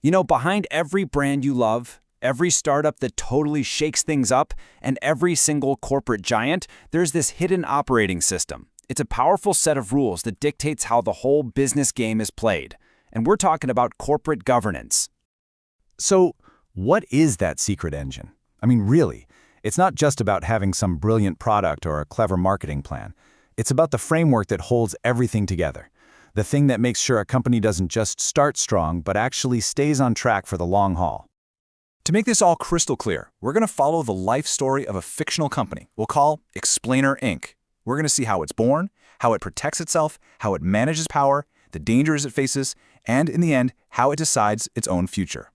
You know, behind every brand you love, every startup that totally shakes things up, and every single corporate giant, there's this hidden operating system. It's a powerful set of rules that dictates how the whole business game is played. And we're talking about corporate governance. So, what is that secret engine? I mean, really, it's not just about having some brilliant product or a clever marketing plan. It's about the framework that holds everything together. The thing that makes sure a company doesn't just start strong, but actually stays on track for the long haul. To make this all crystal clear, we're going to follow the life story of a fictional company we'll call Explainer Inc. We're going to see how it's born, how it protects itself, how it manages power, the dangers it faces, and in the end, how it decides its own future.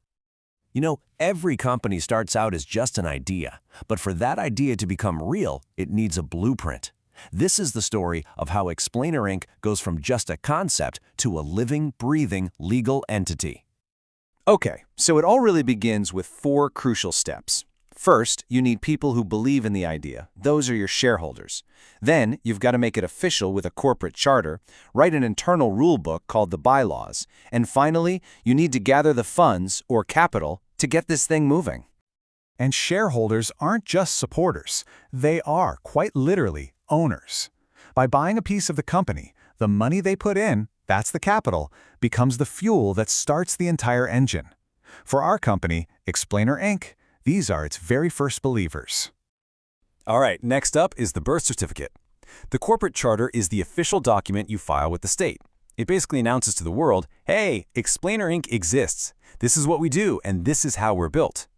You know, every company starts out as just an idea, but for that idea to become real, it needs a blueprint. This is the story of how Explainer Inc. goes from just a concept to a living, breathing, legal entity. Okay, so it all really begins with 4 crucial steps. First, you need people who believe in the idea. Those are your shareholders. Then, you've got to make it official with a corporate charter, write an internal rule book called the Bylaws, and finally, you need to gather the funds, or capital, to get this thing moving. And shareholders aren't just supporters. They are, quite literally, owners. By buying a piece of the company, the money they put in, that's the capital, becomes the fuel that starts the entire engine. For our company, Explainer Inc., these are its very first believers. All right, next up is the birth certificate. The corporate charter is the official document you file with the state. It basically announces to the world, hey, Explainer Inc. exists. This is what we do, and this is how we're built.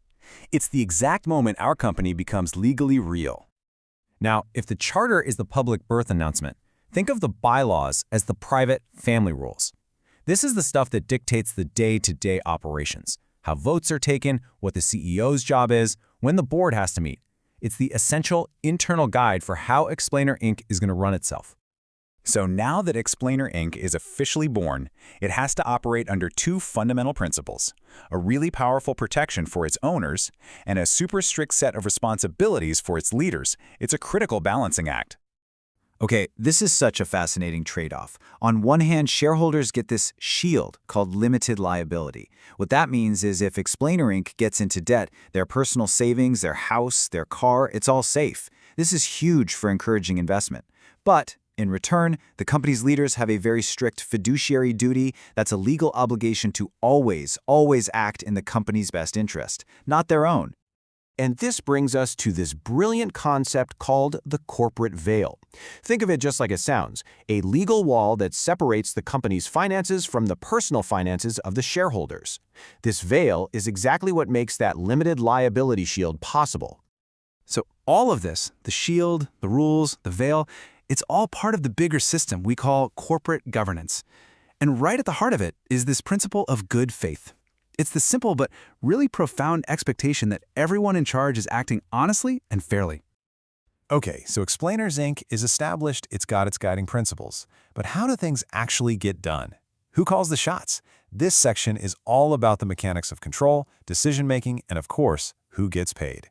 It's the exact moment our company becomes legally real. Now, if the charter is the public birth announcement, think of the bylaws as the private family rules. This is the stuff that dictates the day-to-day operations, how votes are taken, what the CEO's job is, when the board has to meet. It's the essential internal guide for how Explainer Inc. is going to run itself. So now that Explainer Inc. is officially born, it has to operate under 2 fundamental principles: a really powerful protection for its owners and a super strict set of responsibilities for its leaders. It's a critical balancing act. Okay, this is such a fascinating trade-off. On one hand, shareholders get this shield called limited liability. What that means is if Explainer Inc. gets into debt, their personal savings, their house, their car, it's all safe. This is huge for encouraging investment. But in return, the company's leaders have a very strict fiduciary duty. That's a legal obligation to always act in the company's best interest, not their own. And this brings us to this brilliant concept called the corporate veil. Think of it just like it sounds, a legal wall that separates the company's finances from the personal finances of the shareholders. This veil is exactly what makes that limited liability shield possible. So all of this, the shield, the rules, the veil, it's all part of the bigger system we call corporate governance. And right at the heart of it is this principle of good faith. It's the simple but really profound expectation that everyone in charge is acting honestly and fairly. Okay, so Explainers Inc. is established, it's got its guiding principles. But how do things actually get done? Who calls the shots? This section is all about the mechanics of control, decision-making, and of course, who gets paid.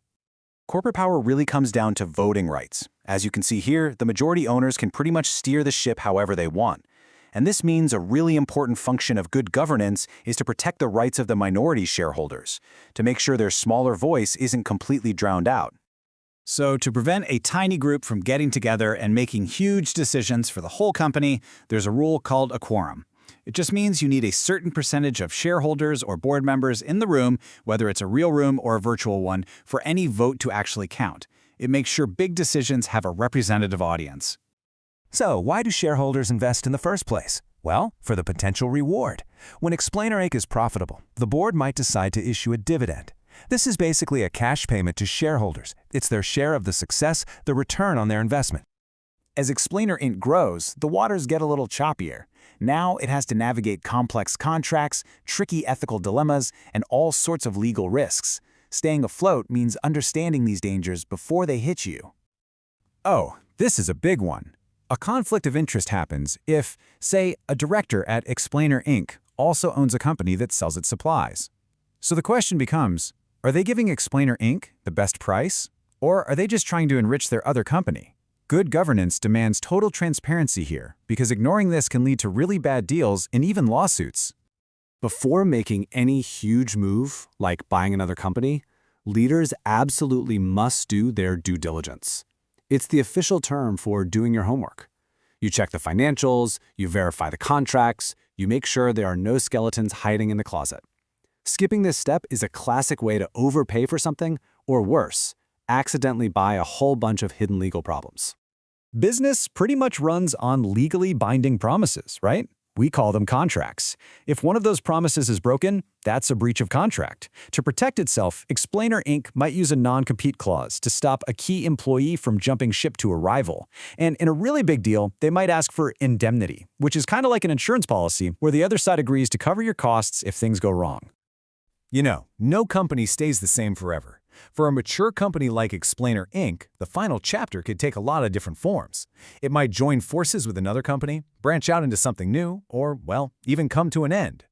Corporate power really comes down to voting rights. As you can see here, the majority owners can pretty much steer the ship however they want. And this means a really important function of good governance is to protect the rights of the minority shareholders, to make sure their smaller voice isn't completely drowned out. So to prevent a tiny group from getting together and making huge decisions for the whole company, there's a rule called a quorum. It just means you need a certain percentage of shareholders or board members in the room, whether it's a real room or a virtual one, for any vote to actually count. It makes sure big decisions have a representative audience. So why do shareholders invest in the first place? Well, for the potential reward. When Explainer Inc. is profitable, the board might decide to issue a dividend. This is basically a cash payment to shareholders. It's their share of the success, the return on their investment. As Explainer Inc. grows, the waters get a little choppier. Now it has to navigate complex contracts, tricky ethical dilemmas, and all sorts of legal risks. Staying afloat means understanding these dangers before they hit you. Oh, this is a big one. A conflict of interest happens if, say, a director at Explainer Inc. also owns a company that sells its supplies. So the question becomes, are they giving Explainer Inc. the best price? Or are they just trying to enrich their other company? Good governance demands total transparency here, because ignoring this can lead to really bad deals and even lawsuits. Before making any huge move, like buying another company, leaders absolutely must do their due diligence. It's the official term for doing your homework. You check the financials, you verify the contracts, you make sure there are no skeletons hiding in the closet. Skipping this step is a classic way to overpay for something, or worse, accidentally buy a whole bunch of hidden legal problems. Business pretty much runs on legally binding promises, right? We call them contracts. If one of those promises is broken, that's a breach of contract. To protect itself, Explainer Inc. might use a non-compete clause to stop a key employee from jumping ship to a rival. And in a really big deal, they might ask for indemnity, which is kind of like an insurance policy where the other side agrees to cover your costs if things go wrong. You know, no company stays the same forever. For a mature company like Explainer Inc., the final chapter could take a lot of different forms. It might join forces with another company, branch out into something new, or, well, even come to an end.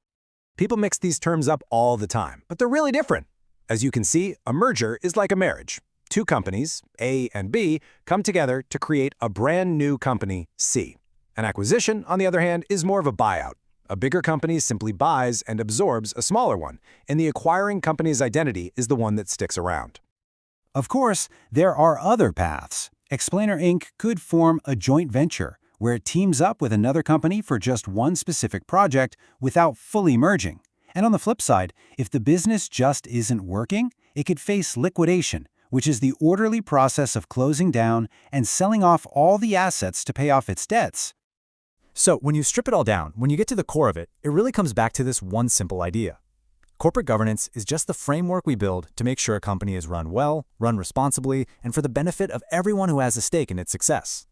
People mix these terms up all the time, but they're really different. As you can see, a merger is like a marriage. Two companies, A and B, come together to create a brand new company, C. An acquisition, on the other hand, is more of a buyout. A bigger company simply buys and absorbs a smaller one, and the acquiring company's identity is the one that sticks around. Of course, there are other paths. Explainer Inc. could form a joint venture where it teams up with another company for just one specific project without fully merging. And on the flip side, if the business just isn't working, it could face liquidation, which is the orderly process of closing down and selling off all the assets to pay off its debts. So when you strip it all down, when you get to the core of it, it really comes back to this one simple idea. Corporate governance is just the framework we build to make sure a company is run well, run responsibly, and for the benefit of everyone who has a stake in its success.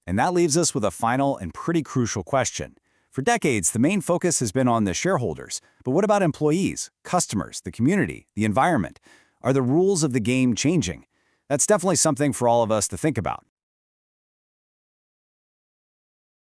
And that leaves us with a final and pretty crucial question. For decades, the main focus has been on the shareholders. But what about employees, customers, the community, the environment? Are the rules of the game changing? That's definitely something for all of us to think about.